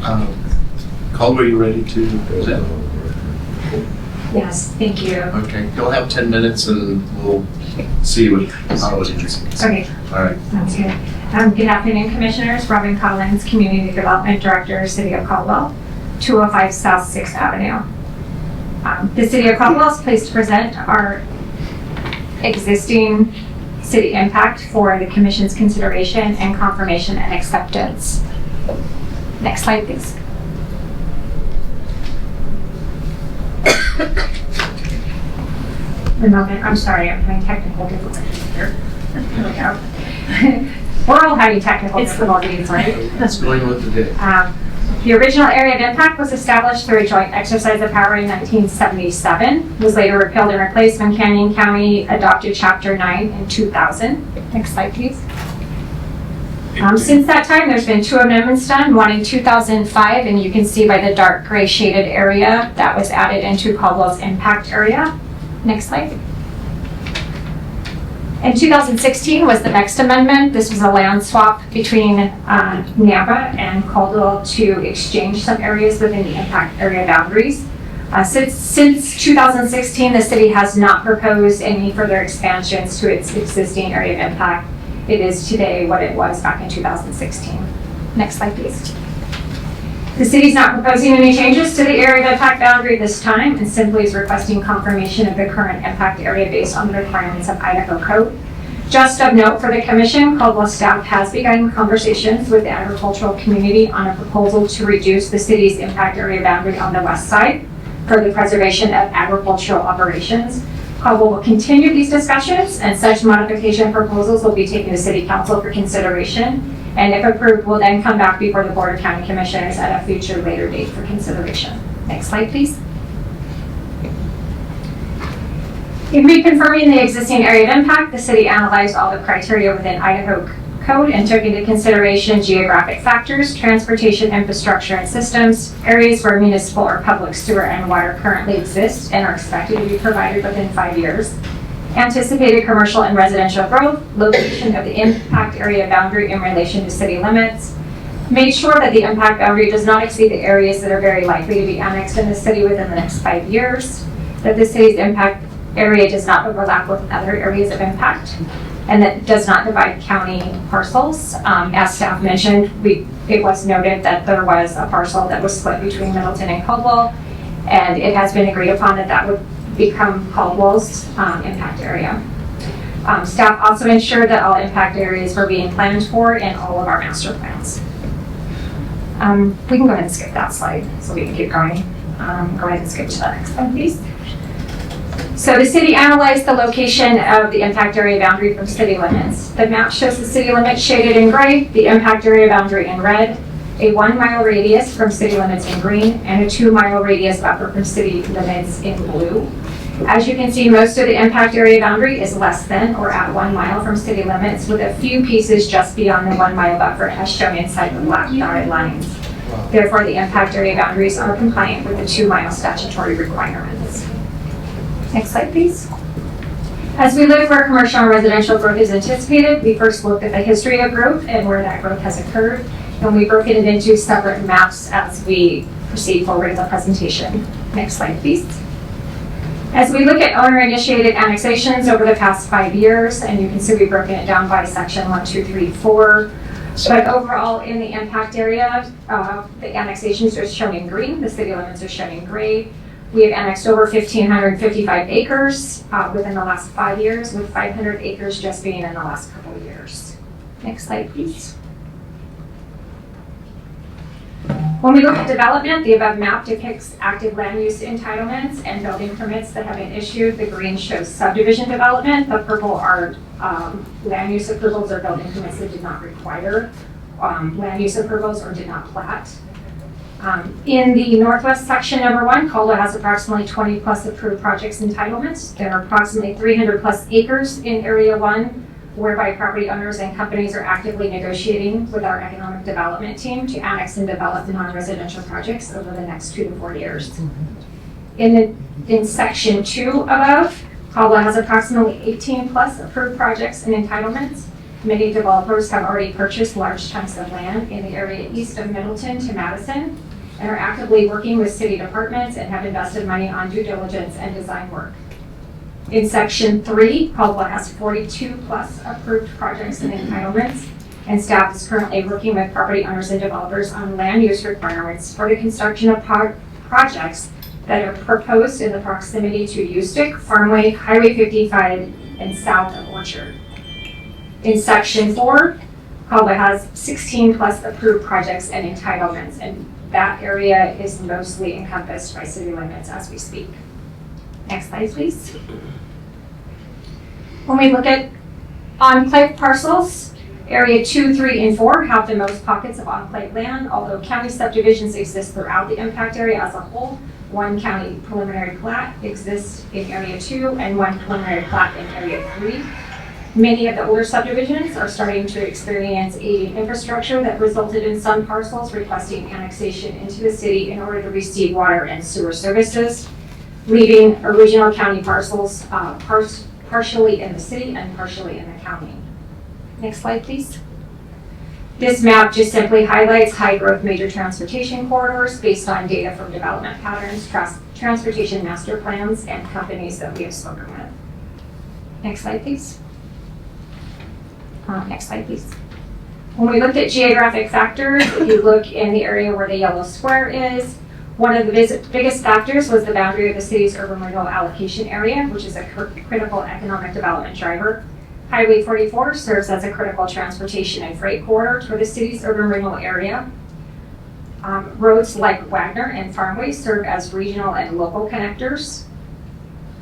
Caldwell, are you ready to present? Yes, thank you. Okay, you'll have 10 minutes and we'll see how it is. Okay. All right. Sounds good. Good afternoon, Commissioners. Robin Collins, Community Development Director, City of Caldwell, 205 South 6th Avenue. The City of Caldwell is pleased to present our existing city impact for the Commission's consideration and confirmation and acceptance. Next slide, please. A moment. I'm sorry, I'm having technical difficulties here. Here we go. We're all having technical difficulties, right? That's going with the day. The original area of impact was established through a joint exercise of power in 1977, was later repealed and replaced when Canyon County adopted Chapter 9 in 2000. Next slide, please. Since that time, there's been 2 amendments done, one in 2005, and you can see by the dark gray shaded area that was added into Caldwell's impact area. Next slide. In 2016 was the next amendment. This was a land swap between NABA and Caldwell to exchange some areas within the impact area boundaries. Since 2016, the city has not proposed any further expansions to its existing area of impact. It is today what it was back in 2016. Next slide, please. The city is not proposing any changes to the area of impact boundary this time and simply is requesting confirmation of the current impact area based on the requirements of Idaho Code. Just of note for the Commission, Caldwell staff has begun conversations with the agricultural community on a proposal to reduce the city's impact area boundary on the west side for the preservation of agricultural operations. Caldwell will continue these discussions and such modification proposals will be taken to City Council for consideration. And if approved, will then come back before the Board of County Commissioners at a future later date for consideration. Next slide, please. In reconfirming the existing area of impact, the city analyzed all the criteria within Idaho Code and took into consideration geographic factors, transportation infrastructure and systems, areas where municipal or public sewer and water currently exist and are expected to be provided within 5 years, anticipated commercial and residential growth, location of the impact area boundary in relation to city limits, made sure that the impact boundary does not exceed the areas that are very likely to be annexed in the city within the next 5 years, that the city's impact area does not overlap with other areas of impact, and that does not divide county parcels. As staff mentioned, it was noted that there was a parcel that was split between Middleton and Caldwell, and it has been agreed upon that that would become Caldwell's impact area. Staff also ensured that all impact areas were being planned for in all of our master plans. We can go ahead and skip that slide so we can keep going. Go ahead and skip to the next one, please. So the city analyzed the location of the impact area boundary from city limits. The map shows the city limits shaded in gray, the impact area boundary in red, a 1 mile radius from city limits in green, and a 2 mile radius buffer from city limits in blue. As you can see, most of the impact area boundary is less than or at 1 mile from city limits, with a few pieces just beyond the 1 mile buffer as shown inside the black dotted lines. Therefore, the impact area boundaries are compliant with the 2 mile statutory requirements. Next slide, please. As we look where commercial and residential growth is anticipated, we first looked at the history of growth and where that growth has occurred, and we broke it into separate maps as we proceed forward in the presentation. Next slide, please. As we look at owner-initiated annexations over the past 5 years, and you can see we've broken it down by section 1, 2, 3, 4. But overall, in the impact area, the annexations are shown in green, the city limits are shown in gray. We have annexed over 1,555 acres within the last 5 years, with 500 acres just being in the last couple of years. Next slide, please. When we look at development, the above map depicts active land use entitlements and building permits that have been issued. The green shows subdivision development. The purple are land use approvals or building permits that did not require land use approvals or did not plat. In the northwest section, number 1, Caldwell has approximately 20 plus approved projects entitlements. There are approximately 300 plus acres in Area 1, whereby property owners and companies are actively negotiating with our economic development team to annex and develop non-residential projects over the next 2 to 4 years. In section 2 above, Caldwell has approximately 18 plus approved projects and entitlements. Many developers have already purchased large chunks of land in the area east of Middleton to Madison and are actively working with city departments and have invested money on due diligence and design work. In Section 3, Caldwell has 42 plus approved projects and entitlements, and staff is currently working with property owners and developers on land use requirements for the construction of projects that are proposed in the proximity to Ustick, Farmway, Highway 55, and south of Orchard. In Section 4, Caldwell has 16 plus approved projects and entitlements, and that area is mostly encompassed by city limits as we speak. Next slide, please. When we look at enclave parcels, Area 2, 3, and 4 have the most pockets of enclave land, although county subdivisions exist throughout the impact area as a whole. One county preliminary plat exists in Area 2 and one preliminary plat in Area 3. Many of the older subdivisions are starting to experience aging infrastructure that resulted in some parcels requesting annexation into the city in order to receive water and sewer services, leaving original county parcels partially in the city and partially in the county. Next slide, please. This map just simply highlights high-growth major transportation corridors based on data from development patterns, transportation master plans, and companies that we have spoken with. Next slide, please. Next slide, please. When we looked at geographic factors, if you look in the area where the yellow square is, one of the biggest factors was the boundary of the city's urban renewal allocation area, which is a critical economic development driver. Highway 44 serves as a critical transportation and freight corridor for the city's urban renewal area. Roads like Wagner and Farmway serve as regional and local connectors.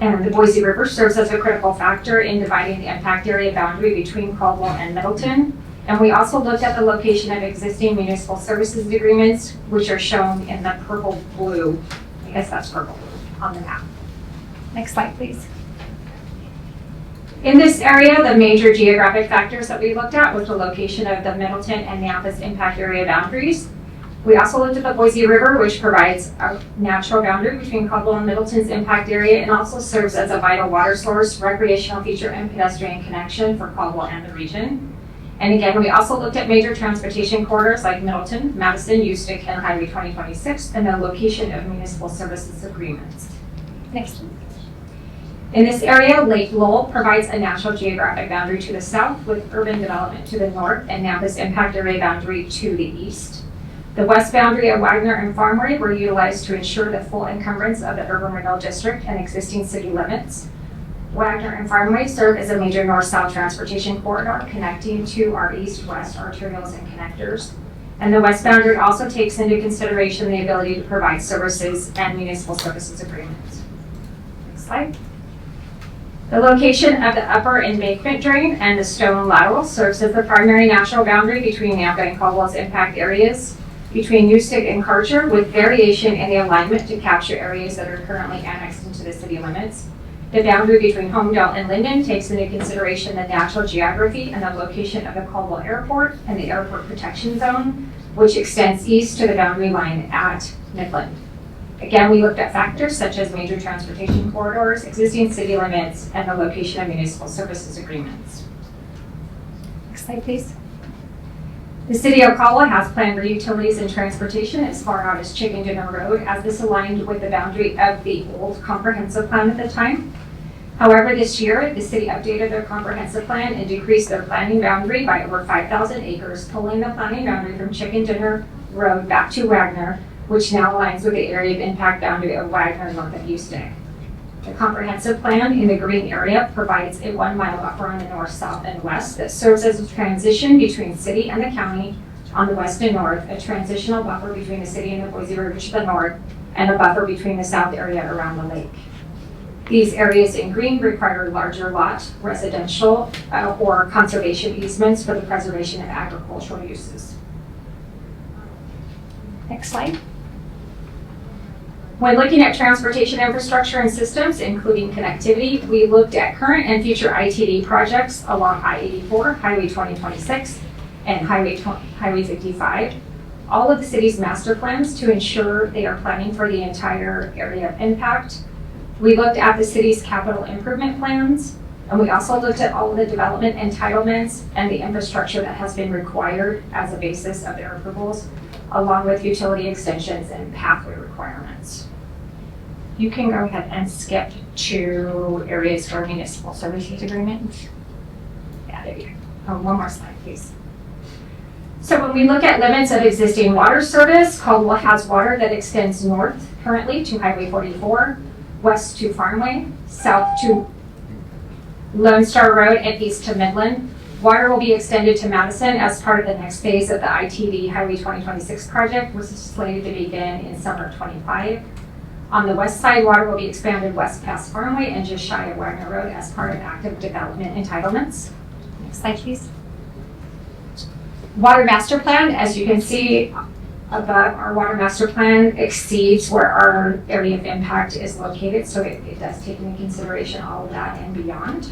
And the Boise River serves as a critical factor in dividing the impact area boundary between Caldwell and Middleton. And we also looked at the location of existing municipal services agreements, which are shown in the purple-blue, I guess that's purple-blue, on the map. Next slide, please. In this area, the major geographic factors that we looked at was the location of the Middleton and Nampas impact area boundaries. We also looked at the Boise River, which provides a natural boundary between Caldwell and Middleton's impact area and also serves as a vital water source, recreational feature, and pedestrian connection for Caldwell and the region. And again, we also looked at major transportation corridors like Middleton, Madison, Ustick, and Highway 2026, and the location of municipal services agreements. Next. In this area, Lake Lowell provides a natural geographic boundary to the south with urban development to the north and Nampas impact area boundary to the east. The west boundary of Wagner and Farmway were utilized to ensure the full encumbrance of the urban renewal district and existing city limits. Wagner and Farmway serve as a major north-south transportation corridor connecting to our east-west arterials and connectors. And the west boundary also takes into consideration the ability to provide services and municipal services agreements. Next slide. The location of the upper embankment drain and the stone lateral serves as the primary natural boundary between Nampa and Caldwell's impact areas, between Ustick and Karcher, with variation in the alignment to capture areas that are currently annexed into the city limits. The boundary between Homedale and Linden takes into consideration the natural geography and the location of the Caldwell Airport and the Airport Protection Zone, which extends east to the boundary line at Midland. Again, we looked at factors such as major transportation corridors, existing city limits, and the location of municipal services agreements. Next slide, please. The city of Caldwell has planned for utilities and transportation as far out as Chicken Dinner Road, as this aligned with the boundary of the old comprehensive plan at the time. However, this year, the city updated their comprehensive plan and decreased their planning boundary by over 5,000 acres, pulling the planning boundary from Chicken Dinner Road back to Wagner, which now aligns with the area of impact boundary of Wagner north of Ustick. The comprehensive plan in the green area provides a 1 mile buffer on the north, south, and west that serves as a transition between city and the county on the west and north, a transitional buffer between the city and the Boise River to the north, and a buffer between the south area around the lake. These areas in green require larger lot, residential, or conservation easements for the preservation of agricultural uses. Next slide. When looking at transportation infrastructure and systems, including connectivity, we looked at current and future ITD projects along I-84, Highway 2026, and Highway 55. All of the city's master plans to ensure they are planning for the entire area of impact. We looked at the city's capital improvement plans, And we also looked at all of the development entitlements and the infrastructure that has been required as a basis of their approvals, along with utility extensions and pathway requirements. You can go ahead and skip to areas for municipal services agreement. Yeah, there you go. One more slide, please. So when we look at limits of existing water service, Caldwell has water that extends north currently to Highway 44, west to Farmway, south to Lone Star Road, and east to Midland. Water will be extended to Madison as part of the next phase of the ITD Highway 2026 project, which is slated to begin in summer 25. On the west side, water will be expanded west past Farmway and just shy of Wagner Road as part of active development entitlements. Next slide, please. Water master plan, as you can see above, our water master plan exceeds where our area of impact is located, so it does take into consideration all of that and beyond.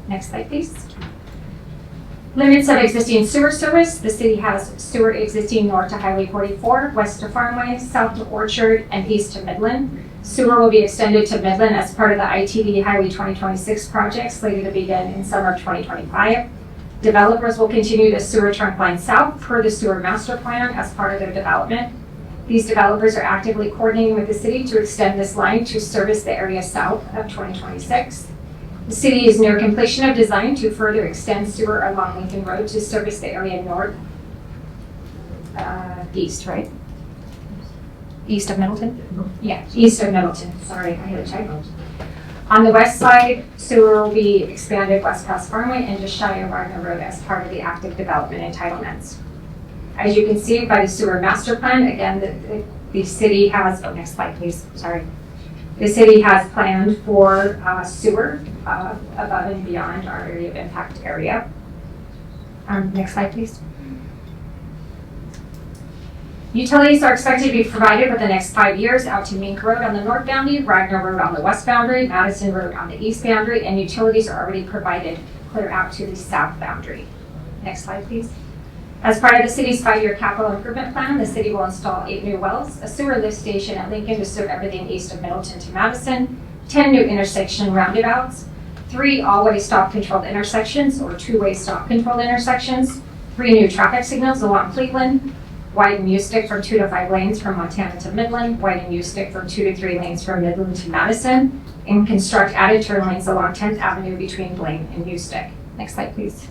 Next slide, please. Limits of existing sewer service. The city has sewer existing north to Highway 44, west to Farmway, south to Orchard, and east to Midland. Sewer will be extended to Midland as part of the ITD Highway 2026 project, slated to begin in summer of 2025. Developers will continue the sewer trunk line south per the sewer master plan as part of their development. These developers are actively coordinating with the city to extend this line to service the area south of 2026. The city is near completion of design to further extend sewer along Lincoln Road to service the area north, east, right? East of Middleton? Yeah, east of Middleton. Sorry, I had a typo. On the west side, sewer will be expanded west past Farmway and just shy of Wagner Road as part of the active development entitlements. As you can see by the sewer master plan, again, the city has, oh, next slide, please, sorry. The city has planned for sewer above and beyond our area of impact area. Next slide, please. Utilities are expected to be provided for the next 5 years out to Mink Road on the north boundary, Wagner Road on the west boundary, Madison Road on the east boundary, and utilities are already provided clear out to the south boundary. Next slide, please. As part of the city's 5-year capital improvement plan, the city will install 8 new wells, a sewer lift station at Lincoln to serve everything east of Middleton to Madison, 10 new intersection roundabouts, 3 all-way stop-controlled intersections or 2-way stop-controlled intersections, 3 new traffic signals along Cleveland, widen U-stick from 2 to 5 lanes from Montana to Midland, widen U-stick from 2 to 3 lanes from Midland to Madison, and construct added turn lanes along 10th Avenue between Blaine and U-stick. Next slide, please.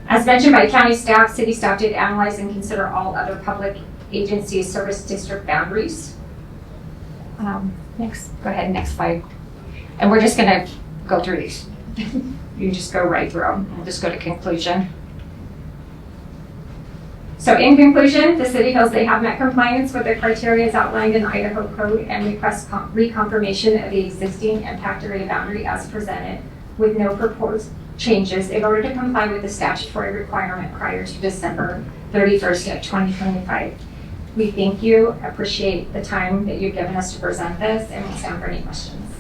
As mentioned by county staff, city staff did analyze and consider all other public agency service district boundaries. Next, go ahead, next slide. And we're just gonna go through these. You just go right through them. We'll just go to conclusion. So in conclusion, the city feels they have met compliance with the criteria as outlined in the Idaho Code and requests reconfirmation of the existing impact area boundary as presented with no proposed changes in order to comply with the statutory requirement prior to December 31st of 2025. We thank you, appreciate the time that you've given us to present this, and we'll stand for any questions.